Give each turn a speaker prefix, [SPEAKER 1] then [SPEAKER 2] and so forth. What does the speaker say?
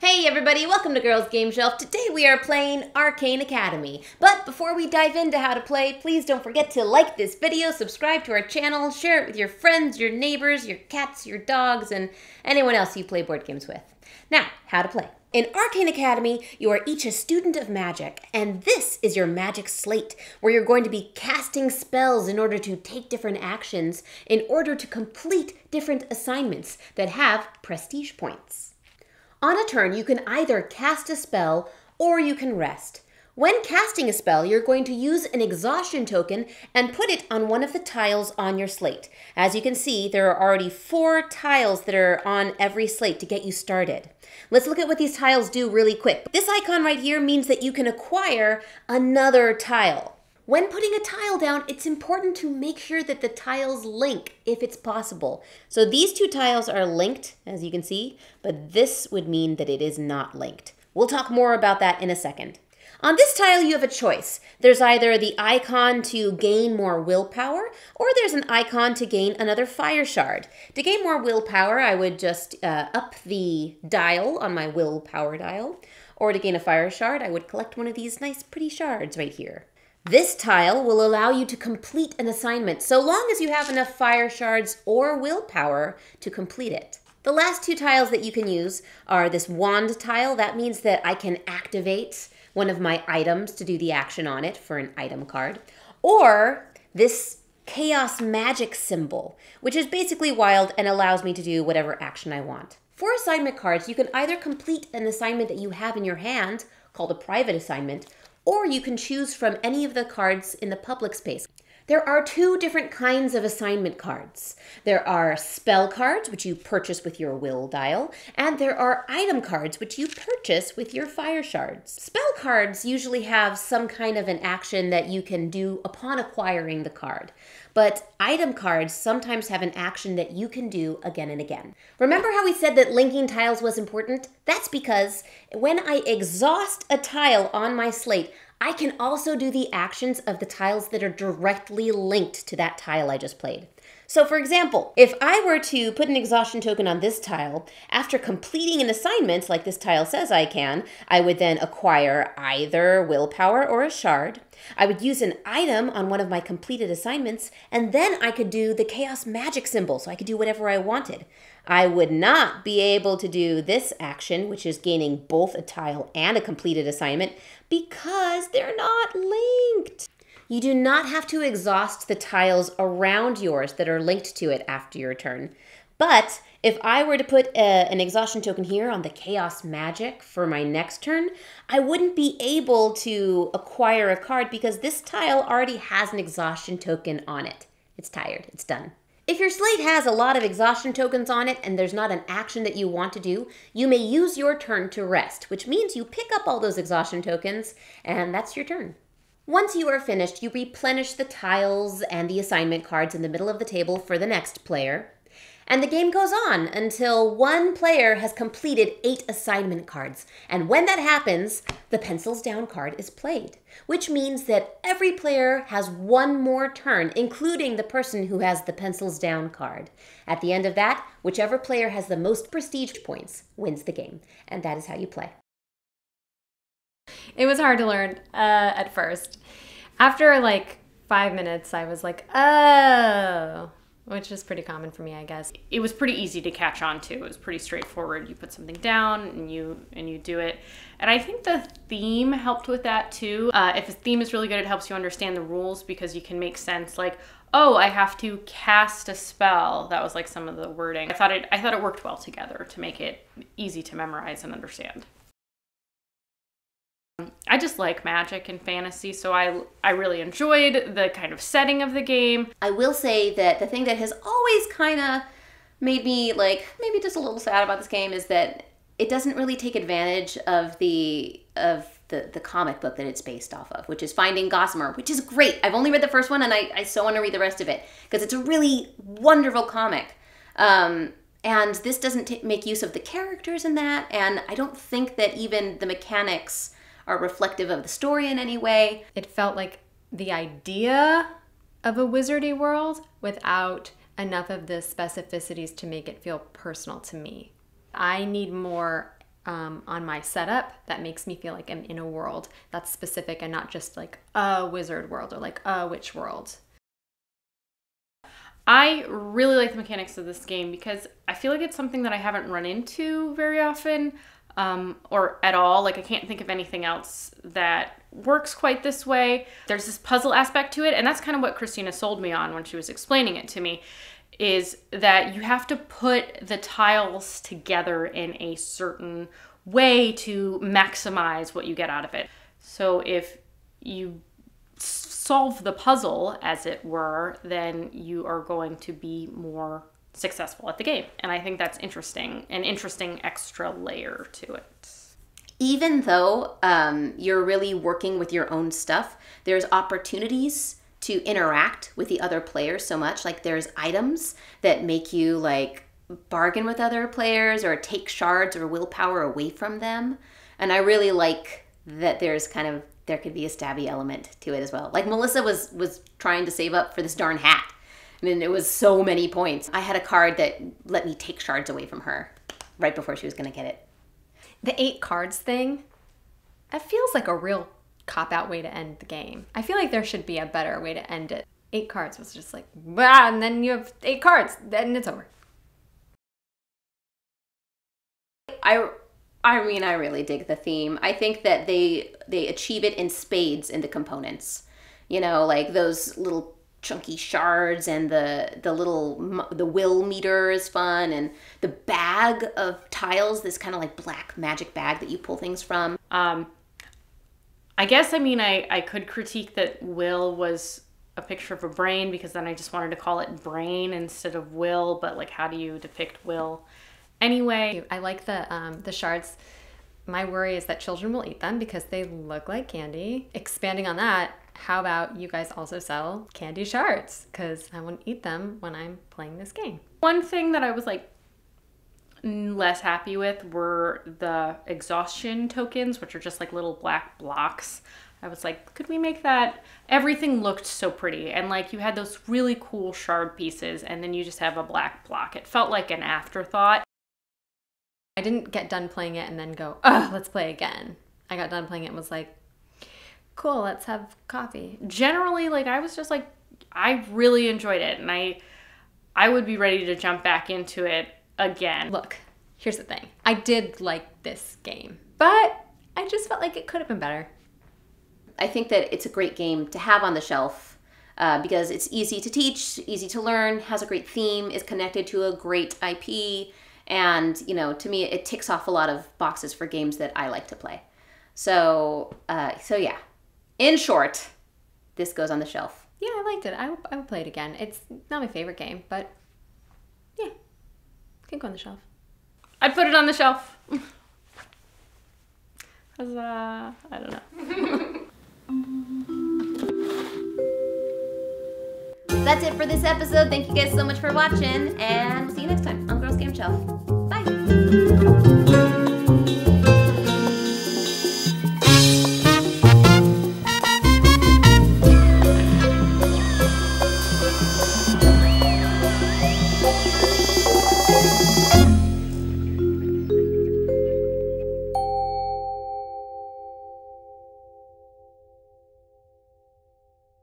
[SPEAKER 1] Hey everybody, welcome to Girls Game Shelf. Today we are playing Arcane Academy. But before we dive into how to play, please don't forget to like this video, subscribe to our channel, share it with your friends, your neighbors, your cats, your dogs, and anyone else you play board games with. Now, how to play. In Arcane Academy, you are each a student of magic, and this is your magic slate, where you're going to be casting spells in order to take different actions in order to complete different assignments that have prestige points. On a turn, you can either cast a spell or you can rest. When casting a spell, you're going to use an exhaustion token and put it on one of the tiles on your slate. As you can see, there are already 4 tiles that are on every slate to get you started. Let's look at what these tiles do really quick. This icon right here means that you can acquire another tile. When putting a tile down, it's important to make sure that the tiles link if it's possible. So these 2 tiles are linked, as you can see, but this would mean that it is not linked. We'll talk more about that in a second. On this tile, you have a choice. There's either the icon to gain more willpower, or there's an icon to gain another fire shard. To gain more willpower, I would just up the dial on my willpower dial, or to gain a fire shard, I would collect one of these nice pretty shards right here. This tile will allow you to complete an assignment so long as you have enough fire shards or willpower to complete it. The last 2 tiles that you can use are this wand tile. That means that I can activate one of my items to do the action on it for an item card. Or this chaos magic symbol, which is basically wild and allows me to do whatever action I want. For assignment cards, you can either complete an assignment that you have in your hand, called a private assignment, or you can choose from any of the cards in the public space. There are 2 different kinds of assignment cards. There are spell cards, which you purchase with your will dial, and there are item cards, which you purchase with your fire shards. Spell cards usually have some kind of an action that you can do upon acquiring the card, but item cards sometimes have an action that you can do again and again. Remember how we said that linking tiles was important? That's because when I exhaust a tile on my slate, I can also do the actions of the tiles that are directly linked to that tile I just played. So for example, if I were to put an exhaustion token on this tile, after completing an assignment, like this tile says I can, I would then acquire either willpower or a shard. I would use an item on one of my completed assignments, and then I could do the chaos magic symbol, so I could do whatever I wanted. I would not be able to do this action, which is gaining both a tile and a completed assignment, because they're not linked. You do not have to exhaust the tiles around yours that are linked to it after your turn. But if I were to put an exhaustion token here on the chaos magic for my next turn, I wouldn't be able to acquire a card because this tile already has an exhaustion token on it. It's tired, it's done. If your slate has a lot of exhaustion tokens on it and there's not an action that you want to do, you may use your turn to rest, which means you pick up all those exhaustion tokens and that's your turn. Once you are finished, you replenish the tiles and the assignment cards in the middle of the table for the next player. And the game goes on until one player has completed 8 assignment cards. And when that happens, the pencils down card is played, which means that every player has 1 more turn, including the person who has the pencils down card. At the end of that, whichever player has the most prestige points wins the game. And that is how you play.
[SPEAKER 2] It was hard to learn at first. After like 5 minutes, I was like, oh, which is pretty common for me, I guess.
[SPEAKER 3] It was pretty easy to catch on to. It was pretty straightforward. You put something down and you do it. And I think the theme helped with that too. If the theme is really good, it helps you understand the rules because you can make sense like, oh, I have to cast a spell. That was like some of the wording. I thought it worked well together to make it easy to memorize and understand. I just like magic and fantasy, so I really enjoyed the kind of setting of the game.
[SPEAKER 1] I will say that the thing that has always kind of made me like maybe just a little sad about this game is that it doesn't really take advantage of the comic book that it's based off of, which is Finding Gossamyr, which is great. I've only read the first one and I so want to read the rest of it because it's a really wonderful comic. And this doesn't make use of the characters in that, and I don't think that even the mechanics are reflective of the story in any way.
[SPEAKER 2] It felt like the idea of a wizardy world without enough of the specificities to make it feel personal to me. I need more on my setup that makes me feel like I'm in a world that's specific and not just like a wizard world or like a witch world.
[SPEAKER 3] I really like the mechanics of this game because I feel like it's something that I haven't run into very often, or at all. Like, I can't think of anything else that works quite this way. There's this puzzle aspect to it, and that's kind of what Christina sold me on when she was explaining it to me, is that you have to put the tiles together in a certain way to maximize what you get out of it. So if you solve the puzzle, as it were, then you are going to be more successful at the game. And I think that's interesting, an interesting extra layer to it.
[SPEAKER 1] Even though you're really working with your own stuff, there's opportunities to interact with the other players so much. Like, there's items that make you like bargain with other players or take shards or willpower away from them. And I really like that there could be a stabby element to it as well. Like, Melissa was trying to save up for this darn hat. I mean, it was so many points. I had a card that let me take shards away from her right before she was gonna get it.
[SPEAKER 2] The 8 cards thing, it feels like a real cop-out way to end the game. I feel like there should be a better way to end it. 8 cards was just like, wow, and then you have 8 cards, then it's over.
[SPEAKER 1] I mean, I really dig the theme. I think that they achieve it in spades in the components. You know, like those little chunky shards and the will meter is fun, and the bag of tiles, this kind of like black magic bag that you pull things from.
[SPEAKER 3] I guess, I mean, I could critique that will was a picture of a brain, because then I just wanted to call it brain instead of will, but like, how do you depict will? Anyway,
[SPEAKER 2] I like the shards. My worry is that children will eat them because they look like candy. Expanding on that, how about you guys also sell candy shards? Because I wouldn't eat them when I'm playing this game.
[SPEAKER 3] One thing that I was like less happy with were the exhaustion tokens, which are just like little black blocks. I was like, could we make that? Everything looked so pretty, and like you had those really cool shard pieces, and then you just have a black block. It felt like an afterthought.
[SPEAKER 2] I didn't get done playing it and then go, oh, let's play again. I got done playing it and was like, cool, let's have coffee.
[SPEAKER 3] Generally, like, I was just like, I really enjoyed it, and I would be ready to jump back into it again.
[SPEAKER 2] Look, here's the thing. I did like this game, but I just felt like it could have been better.
[SPEAKER 1] I think that it's a great game to have on the shelf because it's easy to teach, easy to learn, has a great theme, is connected to a great IP, and, you know, to me, it ticks off a lot of boxes for games that I like to play. So yeah. In short, this goes on the shelf.
[SPEAKER 2] Yeah, I liked it. I would play it again. It's not my favorite game, but yeah, it can go on the shelf.
[SPEAKER 3] I'd put it on the shelf. Cause, I don't know.
[SPEAKER 1] That's it for this episode. Thank you guys so much for watching, and see you next time on Girls Game Shelf. Bye!